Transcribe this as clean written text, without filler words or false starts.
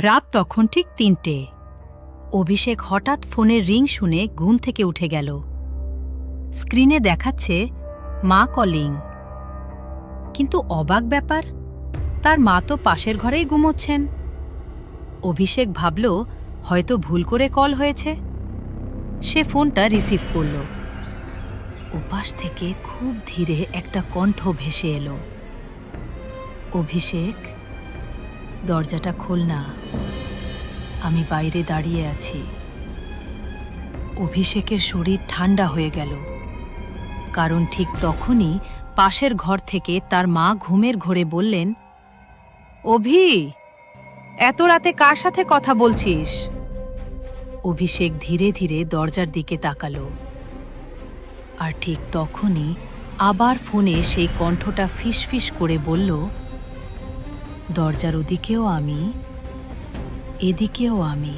রাত তখন ঠিক ৩টে। অভিষেক হঠাৎ ফোনের রিং শুনে ঘুম থেকে উঠে গেল। স্ক্রিনে দেখাচ্ছে মা কলিং। কিন্তু অবাক ব্যাপার, তার মা তো পাশের ঘরেই ঘুমোচ্ছেন। অভিষেক ভাবল হয়তো ভুল করে কল হয়েছে। সে ফোনটা রিসিভ করল। ওপাশ থেকে খুব ধীরে একটা কণ্ঠ ভেসে এলো, অভিষেক, দরজাটা খোল না, আমি বাইরে দাঁড়িয়ে আছি। অভিষেকের শরীর ঠান্ডা হয়ে গেল, কারণ ঠিক তখনই পাশের ঘর থেকে তার মা ঘুমের ঘোরে বললেন, অভি, এত রাতে কার সাথে কথা বলছিস? অভিষেক ধীরে ধীরে দরজার দিকে তাকালো, আর ঠিক তখনই আবার ফোনে সেই কণ্ঠটা ফিসফিস করে বলল, দরজার ওদিকেও আমি, এদিকেও আমি।